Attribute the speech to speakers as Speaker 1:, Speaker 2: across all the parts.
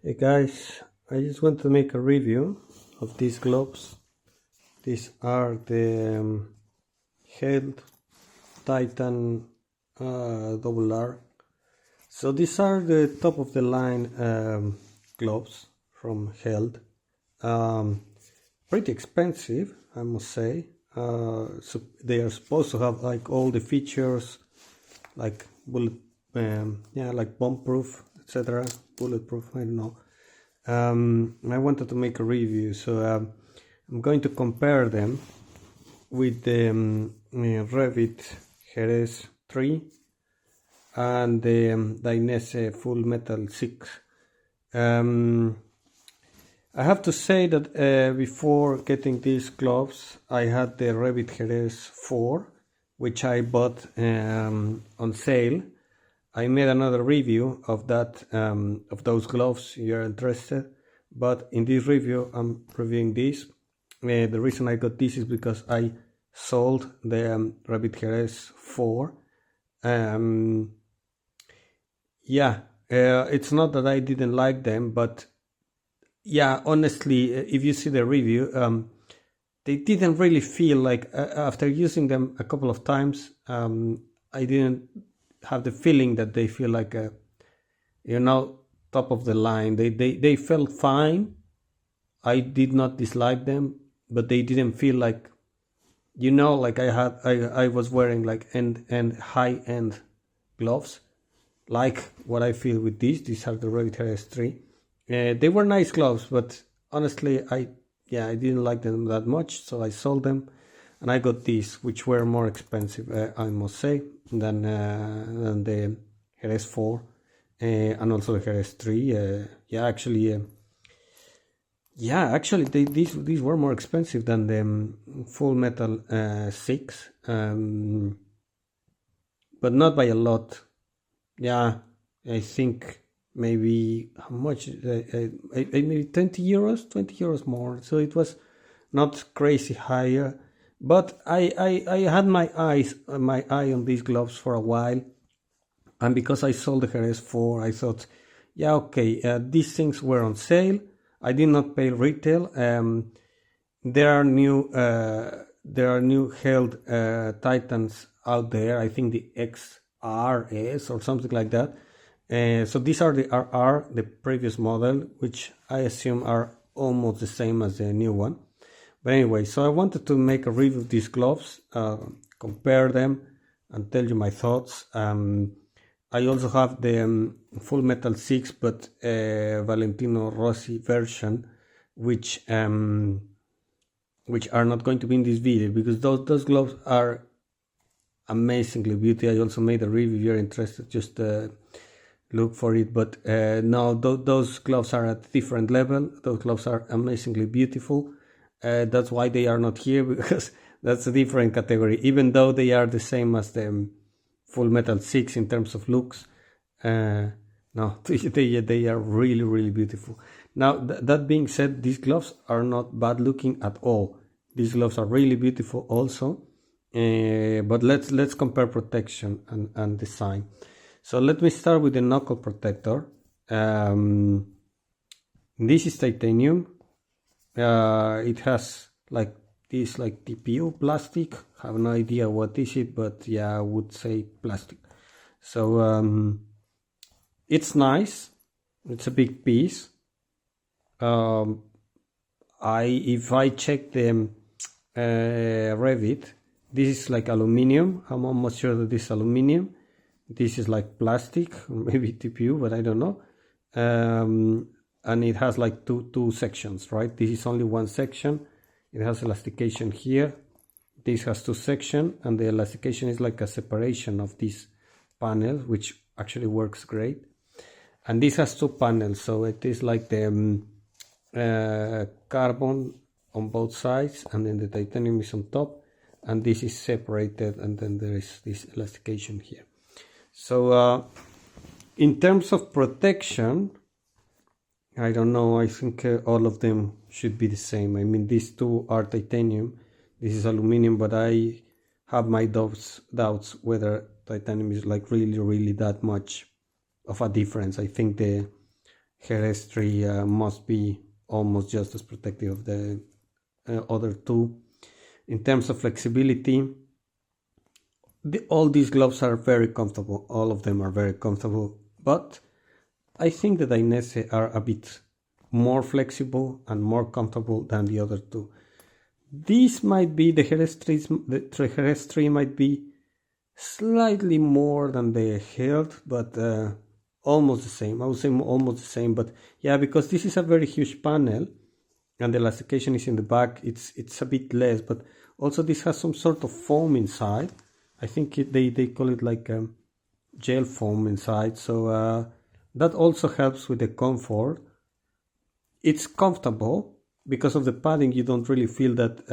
Speaker 1: Hey guys, I just want to make a review of these gloves. These are the Held Titan double R. So these are the top of the line gloves from Held. Pretty expensive, I must say. So they are supposed to have like all the features, like like bomb proof, etc. Bulletproof, I don't know. I wanted to make a review, so I'm going to compare them with the Revit Jerez 3 and the Dainese Full Metal 6. I have to say that before getting these gloves, I had the Revit Jerez 4, which I bought on sale. I made another review of that, of those gloves if you're interested, but in this review I'm reviewing this. The reason I got this is because I sold the Revit Jerez 4. It's not that I didn't like them, but yeah, honestly, if you see the review, they didn't really feel like, after using them a couple of times, I didn't have the feeling that they feel like top of the line. They felt fine. I did not dislike them, but they didn't feel like, like I was wearing like end high end gloves, like what I feel with these. These are the Revit Jerez 3. They were nice gloves, but honestly, I didn't like them that much, so I sold them, and I got these, which were more expensive, I must say, than the Jerez 4 and also the Jerez 3. These were more expensive than the Full Metal 6, but not by a lot. Yeah, I think maybe how much? Maybe 20 euros more. So it was not crazy higher. But I had my eye on these gloves for a while, and because I sold the Jerez 4, I thought, these things were on sale. I did not pay retail. There are new Held Titans out there. I think the XRS or something like that. So these are the RR, the previous model, which I assume are almost the same as the new one. But anyway, so I wanted to make a review of these gloves, compare them, and tell you my thoughts. I also have the Full Metal 6, but Valentino Rossi version, which are not going to be in this video, because those gloves are amazingly beautiful. I also made a review. If you're interested, just look for it. But no, those gloves are at a different level. Those gloves are amazingly beautiful. That's why they are not here, because that's a different category, even though they are the same as the Full Metal 6 in terms of looks. No, they are really, really beautiful. Now, that being said, these gloves are not bad looking at all. These gloves are really beautiful also. But let's compare protection and design. So let me start with the knuckle protector. This is titanium. It has like this, like TPU plastic. I have no idea what is it, but yeah, I would say plastic. So it's nice. It's a big piece. If I check the Revit, this is like aluminum. I'm almost sure that this is aluminum. This is like plastic, maybe TPU, but I don't know. And it has like two sections, right? This is only one section. It has elastication here. This has two sections, and the elastication is like a separation of these panels, which actually works great. And this has two panels, so it is like the carbon on both sides, and then the titanium is on top, and this is separated, and then there is this elastication here. So in terms of protection, I don't know, I think all of them should be the same. I mean, these two are titanium, this is aluminum, but I have my doubts whether titanium is like really that much of a difference. I think the Jerez 3 must be almost just as protective of the other two. In terms of flexibility, all these gloves are very comfortable. All of them are very comfortable, but I think the Dainese are a bit more flexible and more comfortable than the other two. This might be the Jerez 3 might be slightly more than the Held, but almost the same. I would say almost the same, but yeah, because this is a very huge panel and the elastication is in the back, it's a bit less, but also this has some sort of foam inside. I think they call it like gel foam inside, so that also helps with the comfort. It's comfortable because of the padding. You don't really feel that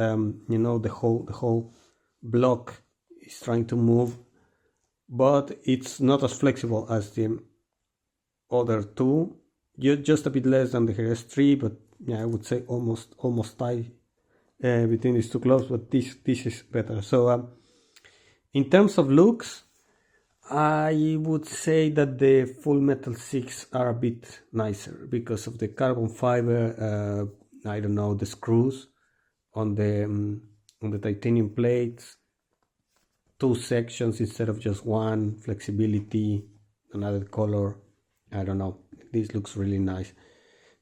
Speaker 1: you know, the whole block is trying to move, but it's not as flexible as the other two. You're just a bit less than the Jerez 3, but yeah, I would say almost tight between these two gloves, but this is better. So in terms of looks, I would say that the Full Metal 6 are a bit nicer because of the carbon fiber, I don't know, the screws on the titanium plates, 2 sections instead of just one, flexibility, another color, I don't know, this looks really nice.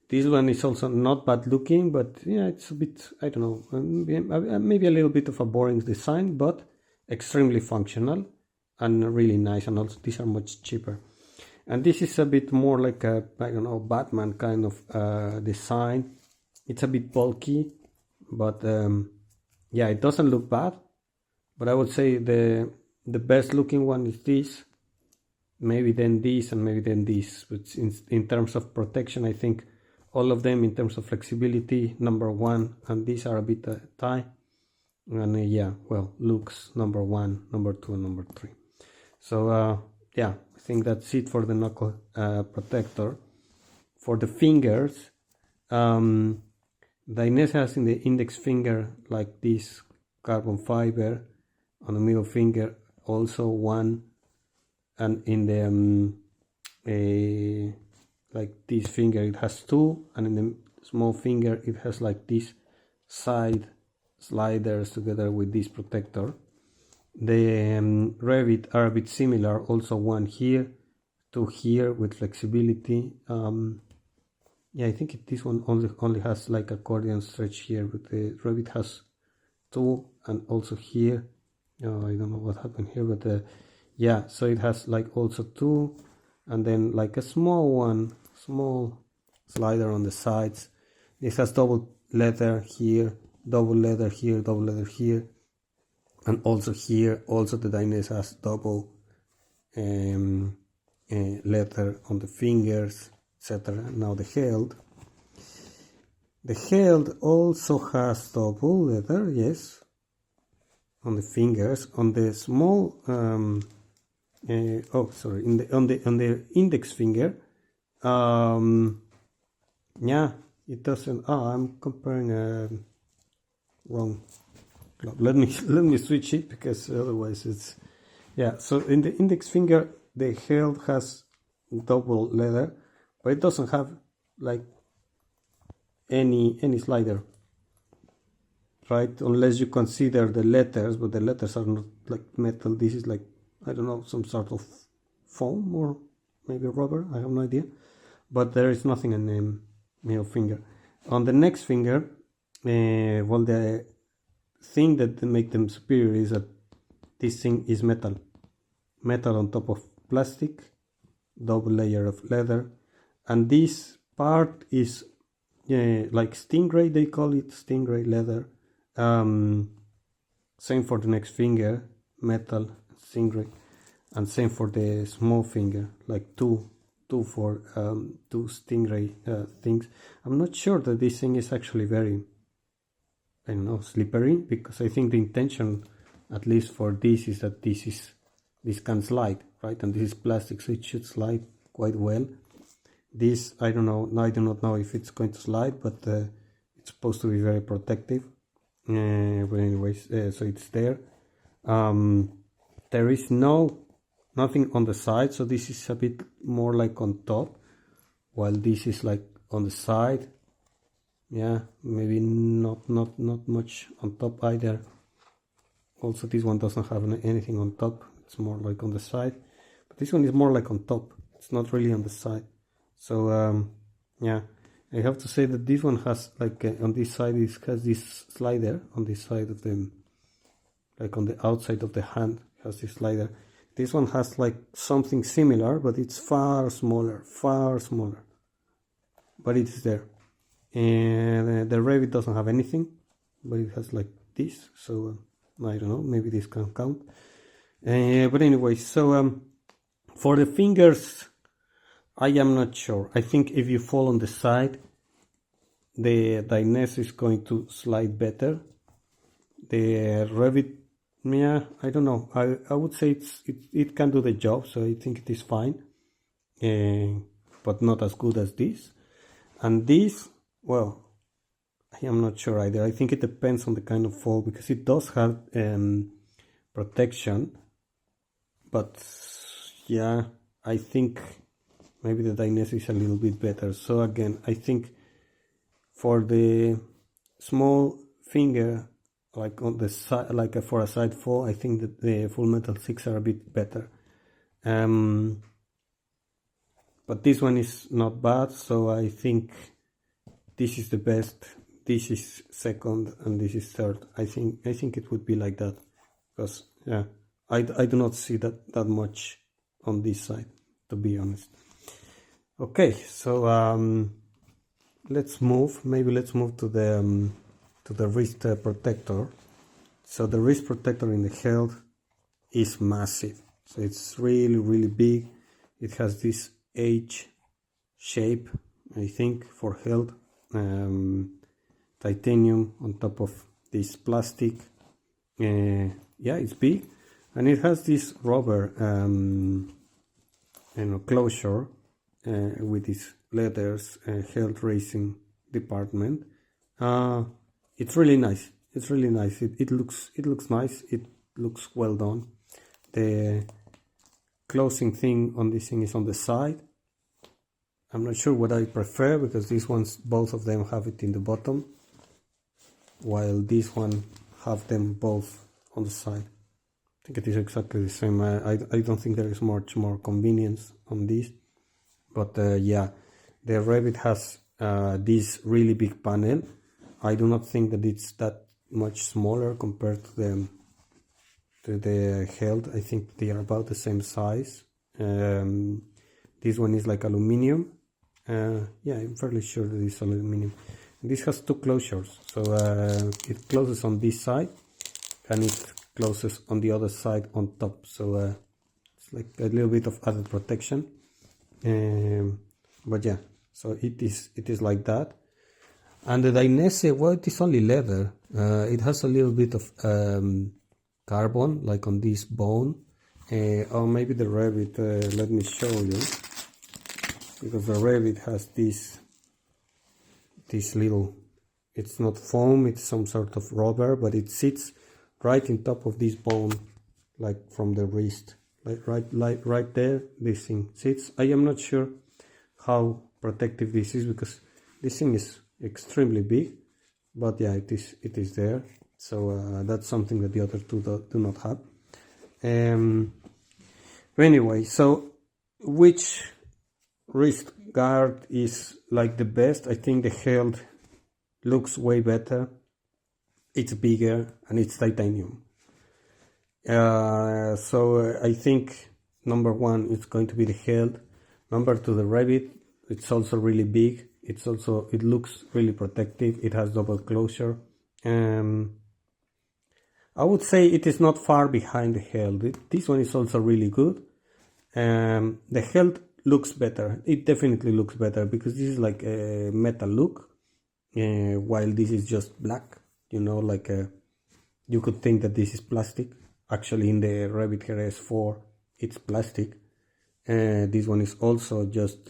Speaker 1: This one is also not bad looking, but yeah, it's a bit, I don't know, maybe a little bit of a boring design, but extremely functional and really nice, and also these are much cheaper. And this is a bit more like a, I don't know, Batman kind of design. It's a bit bulky, but yeah, it doesn't look bad. But I would say the best looking one is this, maybe then this, and maybe then this. But in terms of protection, I think all of them in terms of flexibility, number 1, and these are a bit tight. And yeah, well, looks number 1, number 2, and number 3. So yeah, I think that's it for the knuckle protector. For the fingers, Dainese has in the index finger like this carbon fiber, on the middle finger also one, and in the like this finger it has 2, and in the small finger it has like this side sliders together with this protector. The Revit are a bit similar, also 1 here, 2 here with flexibility. Yeah, I think this one only has like accordion stretch here, but the Revit has 2, and also here. Oh, I don't know what happened here, but yeah, so it has like also 2, and then like a small slider on the sides. This has double leather here, double leather here, double leather here, and also here, also the Dainese has double leather on the fingers, etc. Now the Held. The Held also has double leather, yes, on the fingers. On the small, on the index finger, yeah, it doesn't. I'm comparing wrong. Let me switch it, because otherwise it's, yeah. So in the index finger, the Held has double leather, but it doesn't have like any slider, right? Unless you consider the letters, but the letters are not like metal. This is like, I don't know, some sort of foam or maybe rubber, I have no idea, but there is nothing in the middle finger. On the next finger, well, the thing that make them superior is that this thing is metal on top of plastic, double layer of leather, and this part is like stingray, they call it stingray leather. Same for the next finger, metal, stingray, and same for the small finger, like two stingray things. I'm not sure that this thing is actually very, I don't know, slippery, because I think the intention, at least for this, is that this can slide, right? And this is plastic, so it should slide quite well. This, I don't know, I do not know if it's going to slide, but it's supposed to be very protective. But anyways, so it's there. There is nothing on the side, so this is a bit more like on top. while this is like on the side. Yeah, maybe not much on top either. Also, this one doesn't have anything on top, it's more like on the side, but this one is more like on top, it's not really on the side. So yeah, I have to say that this one has like on this side, it has this slider on this side of the, like on the outside of the hand, has this slider. This one has like something similar, but it's far smaller, but it is there. And the Revit doesn't have anything, but it has like this, so I don't know, maybe this can count. But anyway, so for the fingers, I am not sure. I think if you fall on the side, the Dainese is going to slide better. The Revit, yeah, I don't know. I would say it can do the job, so I think it is fine, but not as good as this. And this, well, I am not sure either. I think it depends on the kind of fall, because it does have protection, but yeah, I think maybe the Dainese is a little bit better. So again, I think for the small finger, like on the side, like for a side fall, I think that the Full Metal 6 are a bit better. But this one is not bad, so I think this is the best, this is second, and this is third. I think it would be like that, because yeah, I do not see that much on this side, to be honest. Okay, so let's move to the wrist protector. So the wrist protector in the hilt is massive, so it's really big. It has this H shape, I think, for hilt, titanium on top of this plastic. Yeah, it's big, and it has this rubber closure with these letters, hilt racing department. It's really nice. It looks nice. It looks well done. The closing thing on this thing is on the side. I'm not sure what I prefer, because these ones, both of them have it in the bottom, while this one have them both on the side. I think it is exactly the same. I don't think there is much more convenience on this, but yeah, the Revit has this really big panel. I do not think that it's that much smaller compared to the hilt. I think they are about the same size. This one is like aluminum. Yeah, I'm fairly sure that it's aluminum. This has two closures, so it closes on this side and it closes on the other side on top, so it's like a little bit of added protection. But yeah, so it is like that. And the Dainese, well, it is only leather. It has a little bit of carbon, like on this bone, or maybe the Revit. Let me show you, because the Revit has this little, it's not foam, it's some sort of rubber, but it sits right in top of this bone, like from the wrist, like right there. This thing sits. I am not sure how protective this is, because this thing is extremely big, but yeah, it is there. So that's something that the other two do not have. But anyway, so which wrist guard is like the best? I think the hilt looks way better. It's bigger and it's titanium. So I think number one is going to be the hilt. Number two, the Revit. It's also really big. It looks really protective. It has double closure. I would say it is not far behind the hilt. This one is also really good. The hilt looks better. It definitely looks better, because this is like a metal look, while this is just black. You know, like you could think that this is plastic. Actually, in the Revit Jerez 4, it's plastic. This one is also just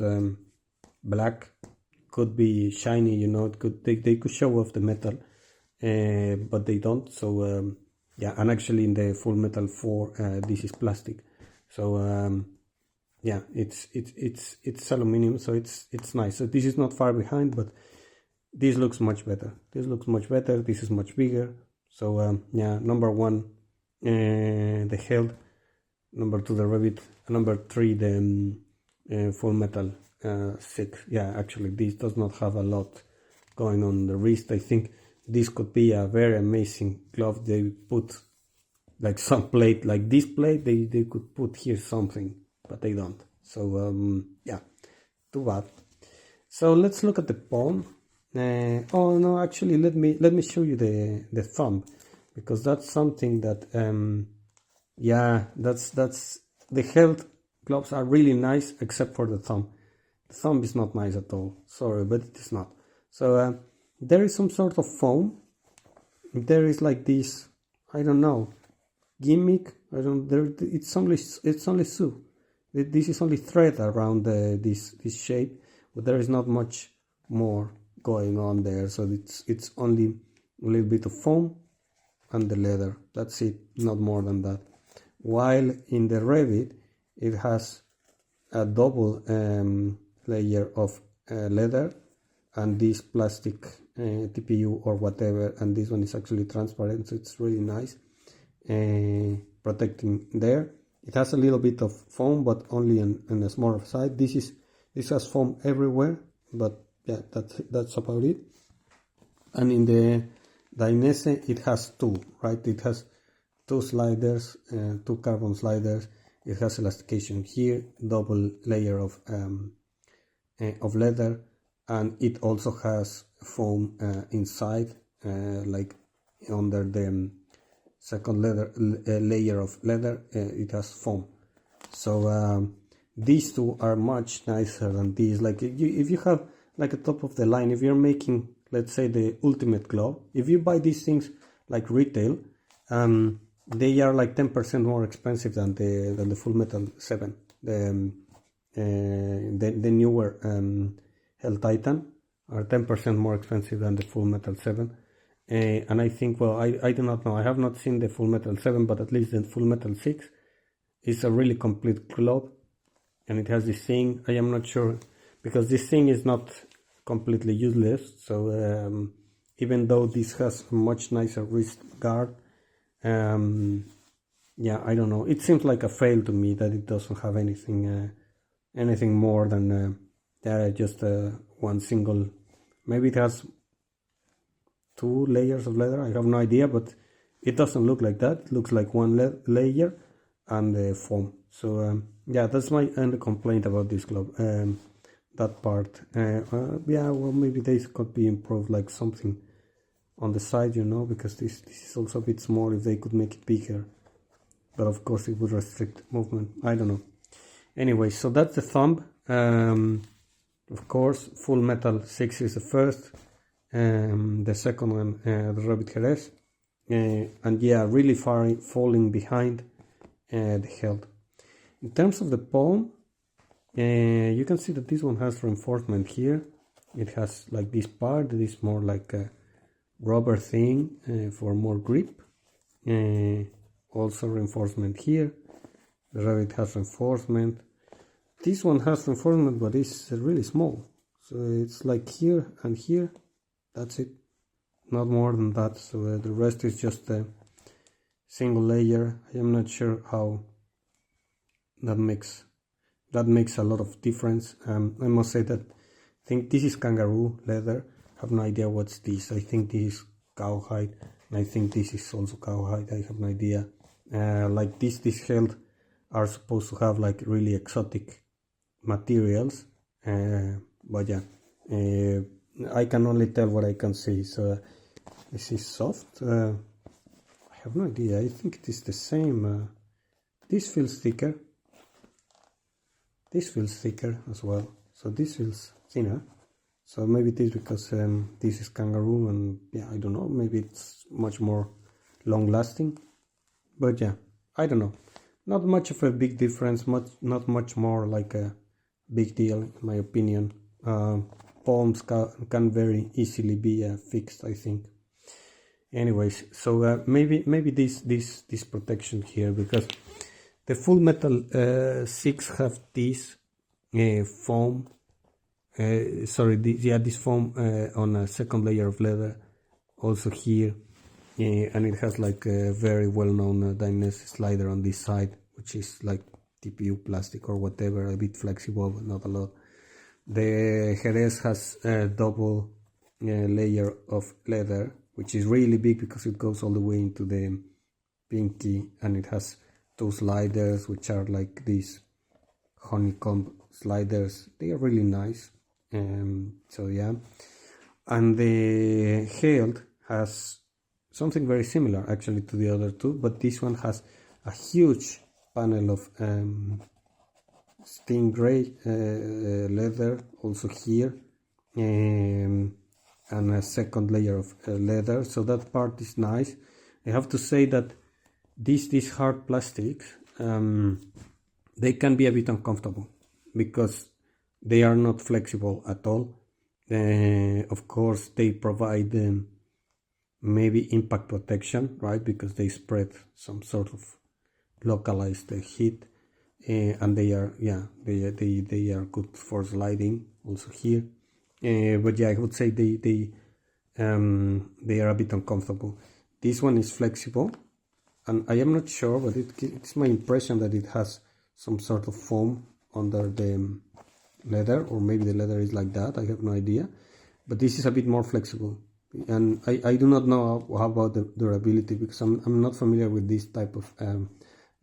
Speaker 1: black. Could be shiny, you know. They could show off the metal, but they don't. So yeah, and actually in the Full Metal 4, this is plastic. So yeah, it's aluminum, so it's nice. So this is not far behind, but this looks much better. This looks much better. This is much bigger. So yeah, number one, the Held. Number two, the Revit. Number three, the Full Metal 6. Yeah, actually, this does not have a lot going on the wrist. I think this could be a very amazing glove. They put like some plate, like this plate, they could put here something, but they don't. So yeah, too bad. So let's look at the palm. Oh no, actually, let me show you the thumb, because that's something that yeah, that's the Held gloves are really nice, except for the thumb. The thumb is not nice at all. Sorry, but it is not. So there is some sort of foam. There is like this, I don't know, gimmick. I don't. There, it's only sew. This is only thread around this shape, but there is not much more going on there. So it's only a little bit of foam and the leather. That's it. Not more than that. While in the Revit, it has a double layer of leather and this plastic TPU or whatever, and this one is actually transparent, so it's really nice, protecting there. It has a little bit of foam, but only on a smaller side. This has foam everywhere, but yeah, that's about it. And in the Dainese, it has two, right? It has two sliders, two carbon sliders. It has elastication here, double layer of leather, and it also has foam inside, like under the second layer of leather. It has foam. So these two are much nicer than these. Like if you have like a top of the line, if you're making, let's say, the ultimate glove, if you buy these things like retail, they are like 10% more expensive than the Full Metal 7, the newer Held Titan are 10% more expensive than the Full Metal 7. And I think, well, I do not know. I have not seen the Full Metal 7, but at least the Full Metal 6 is a really complete glove, and it has this thing. I am not sure, because this thing is not completely useless. So even though this has a much nicer wrist guard, yeah, I don't know. It seems like a fail to me that it doesn't have anything more than just one single. Maybe it has 2 layers of leather. I have no idea, but it doesn't look like that. It looks like one layer and foam. So yeah, that's my only complaint about this glove. That part. Yeah, well, maybe this could be improved, like something on the side, you know, because this is also a bit small. If they could make it bigger, but of course it would restrict movement. I don't know. Anyway, so that's the thumb. Of course, Full Metal 6 is the first. The second one, the Revit Jerez, and yeah, really falling behind the Held. In terms of the palm, you can see that this one has reinforcement here. It has like this part that is more like a rubber thing for more grip. Also reinforcement here. The Revit has reinforcement. This one has reinforcement, but it's really small. So it's like here and here. That's it. Not more than that. So the rest is just a single layer. I am not sure how that makes a lot of difference. I must say that I think this is kangaroo leather. I have no idea what's this. I think this is cowhide, and I think this is also cowhide. I have no idea. Like this Held are supposed to have like really exotic materials, but yeah, I can only tell what I can see. So this is soft. I have no idea. I think it is the same. This feels thicker. This feels thicker as well. So this feels thinner. So maybe it is because this is kangaroo, and yeah, I don't know. Maybe it's much more long lasting. But yeah, I don't know. Not much of a big difference. Not much more like a big deal, in my opinion. Palms can very easily be fixed, I think. Anyways, so maybe this protection here, because The full metal 6 have this foam. This foam on a second layer of leather, also here, and it has like a very well-known Dainese slider on this side, which is like TPU plastic or whatever, a bit flexible but not a lot. The Jerez has a double layer of leather, which is really big because it goes all the way into the pinky, and it has two sliders which are like these honeycomb sliders. They are really nice. So yeah, and the Hilt has something very similar actually to the other two, but this one has a huge panel of stingray leather also here, and a second layer of leather, so that part is nice. I have to say that these hard plastics, they can be a bit uncomfortable because they are not flexible at all. Of course, they provide maybe impact protection, right? Because they spread some sort of localized heat, and they are they are good for sliding also here. But yeah, I would say they are a bit uncomfortable. This one is flexible, and I am not sure, but it's my impression that it has some sort of foam under the leather, or maybe the leather is like that, I have no idea, but this is a bit more flexible, and I do not know how about the durability, because I'm not familiar with this type of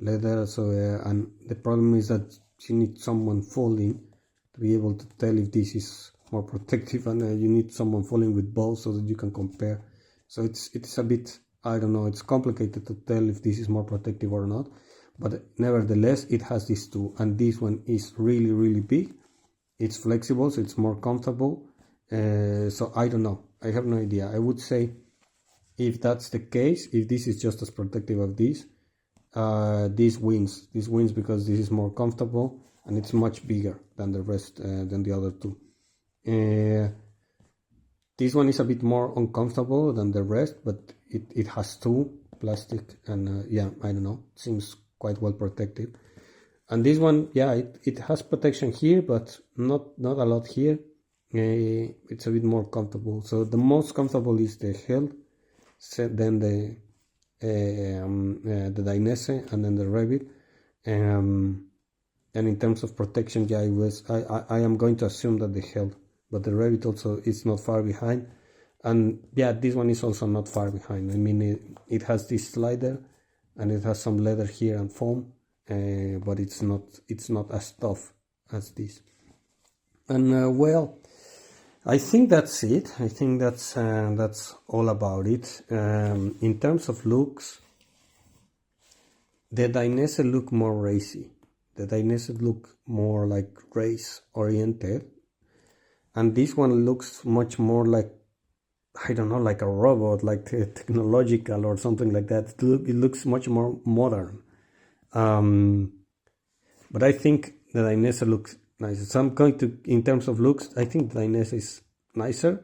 Speaker 1: leather. So and the problem is that you need someone falling to be able to tell if this is more protective, and you need someone falling with both so that you can compare. So it's a bit, I don't know, it's complicated to tell if this is more protective or not, but nevertheless it has these two, and this one is really big. It's flexible, so it's more comfortable. So I don't know, I have no idea. I would say if that's the case, if this is just as protective of this wins because this is more comfortable and it's much bigger than the rest, than the other two. This one is a bit more uncomfortable than the rest, but it has two plastic, and yeah, I don't know, it seems quite well protected. And this one, yeah, it has protection here, but not a lot here. It's a bit more comfortable. So the most comfortable is the Hilt, then the Dainese, and then the Revit. And in terms of protection, yeah, I am going to assume that the Hilt, but the Revit also is not far behind. And yeah, this one is also not far behind. I mean, it has this slider, and it has some leather here and foam. But it's not as tough as this. And well, I think that's it. I think that's all about it. In terms of looks, the Dainese look more racy. The Dainese look more like race oriented, and this one looks much more like, I don't know, like a robot, like technological or something like that. It looks much more modern. But I think the Dainese looks nicer. So I'm going to, in terms of looks, I think the Dainese is nicer.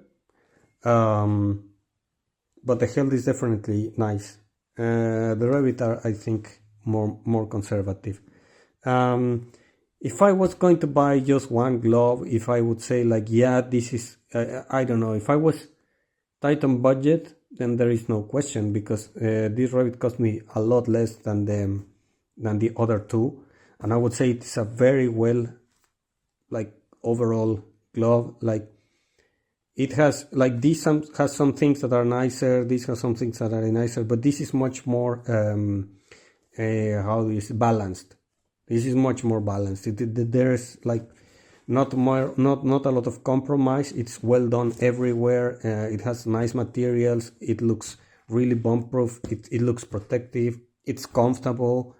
Speaker 1: But the Hilt is definitely nice. The Revit are, I think, more conservative. If I was going to buy just one glove, if I would say like, yeah, this is, I don't know, if I was tight on budget, then there is no question, because this Revit cost me a lot less than the other two, and I would say it's a very well, like, overall glove. Like, it has, like, this has some things that are nicer, this has some things that are nicer, but this is much more balanced. This is much more balanced. There's like not a lot of compromise. It's well done everywhere. It has nice materials. It looks really bomb proof. It looks protective. It's comfortable.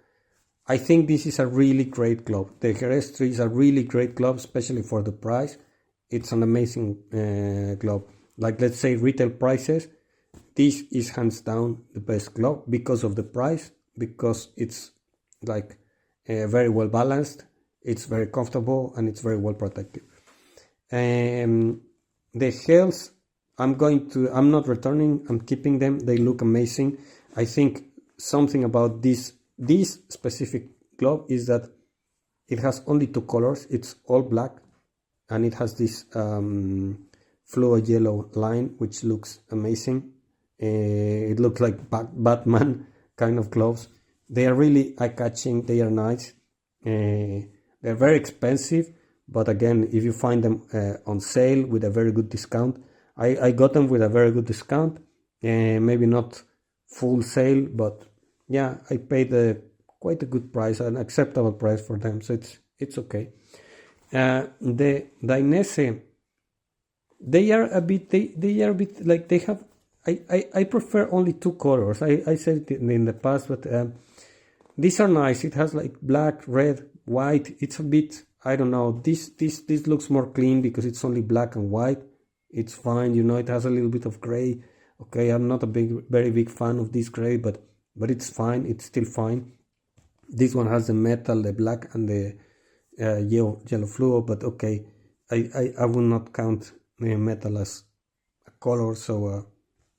Speaker 1: I think this is a really great glove. The Jerez 3 is a really great glove, especially for the price. It's an amazing glove. Like, let's say retail prices, this is hands down the best glove because of the price, because it's like very well balanced, it's very comfortable, and it's very well protected. The Hilts, I'm not returning, I'm keeping them. They look amazing. I think something about this specific glove is that it has only 2 colors. It's all black, and it has this fluo yellow line, which looks amazing. It looks like Batman kind of gloves. They are really eye-catching. They are nice. They're very expensive, but again, if you find them on sale with a very good discount, I got them with a very good discount. Maybe not full sale, but yeah, I paid quite a good price, an acceptable price for them, so it's okay. The Dainese, they are a bit like they have. I prefer only 2 colors. I said it in the past, but these are nice. It has like black, red, white. It's a bit, I don't know. This looks more clean because it's only black and white. It's fine, you know. It has a little bit of gray. Okay, I'm not a very big fan of this gray, but it's fine. It's still fine. This one has the metal, the black, and the yellow fluo. But okay, I will not count metal as a color. So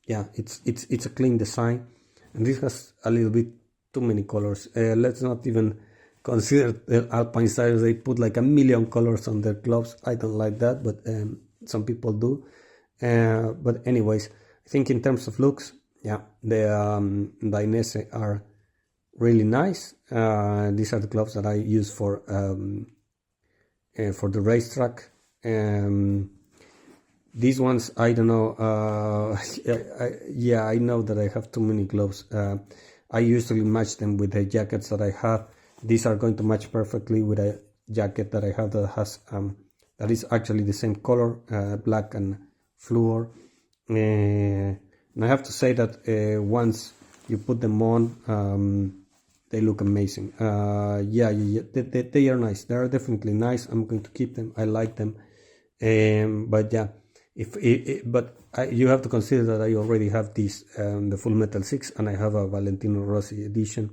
Speaker 1: yeah, it's a clean design, and this has a little bit too many colors. Let's not even consider the Alpine styles. They put like 1,000,000 colors on their gloves. I don't like that, but some people do. But anyways, I think in terms of looks, yeah, the Dainese are really nice. These are the gloves that I use for the racetrack. These ones, I don't know. Yeah, I know that I have too many gloves. I usually match them with the jackets that I have. These are going to match perfectly with a jacket that I have that has that is actually the same color, black and fluor. And I have to say that once you put them on, they look amazing. Yeah, they are nice. They are definitely nice. I'm going to keep them. I like them. But yeah, you have to consider that I already have these, the Full Metal 6, and I have a Valentino Rossi edition.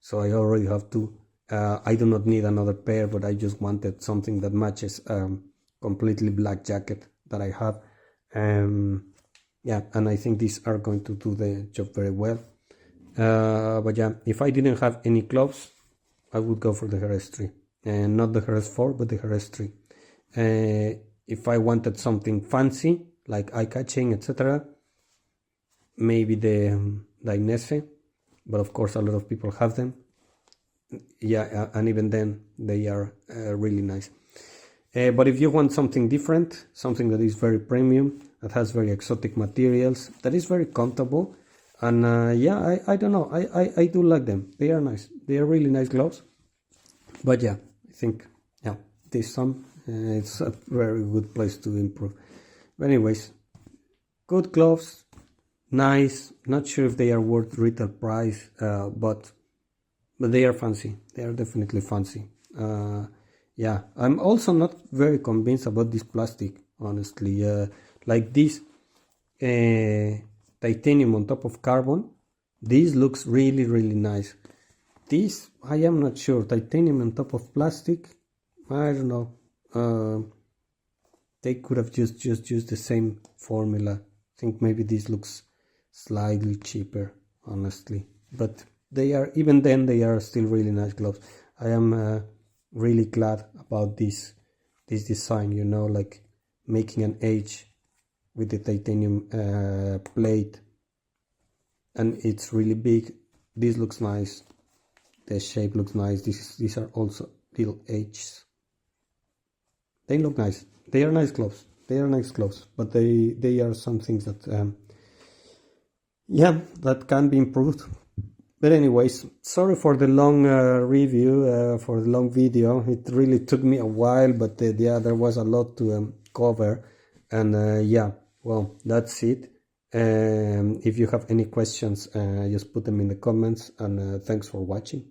Speaker 1: So I already have 2. I do not need another pair, but I just wanted something that matches completely black jacket that I have. Yeah, and I think these are going to do the job very well. But yeah, if I didn't have any gloves, I would go for the Jerez 3. And not the Jerez 4, but the Jerez 3. If I wanted something fancy, like eye-catching, etc., maybe the Dainese, but of course a lot of people have them. Yeah, and even then, they are really nice. But if you want something different, something that is very premium, that has very exotic materials, that is very comfortable, and yeah, I don't know, I do like them. They are nice. They are really nice gloves. But yeah, I think, yeah, this some, it's a very good place to improve. But anyways, good gloves, nice. Not sure if they are worth retail price, but they are fancy. They are definitely fancy. Yeah, I'm also not very convinced about this plastic, honestly. Like this titanium on top of carbon, this looks really, really nice. This, I am not sure. Titanium on top of plastic, I don't know. They could have just used the same formula. I think maybe this looks slightly cheaper, honestly. But they are, even then, they are still really nice gloves. I am really glad about this design, you know, like making an H with the titanium plate, and it's really big. This looks nice. The shape looks nice. These are also little H's. They look nice. They are nice gloves. They are nice gloves, but they are some things that yeah, that can be improved. But anyways, sorry for the long review, for the long video. It really took me a while, but yeah, there was a lot to cover. And yeah, well, that's it. If you have any questions, just put them in the comments, and thanks for watching.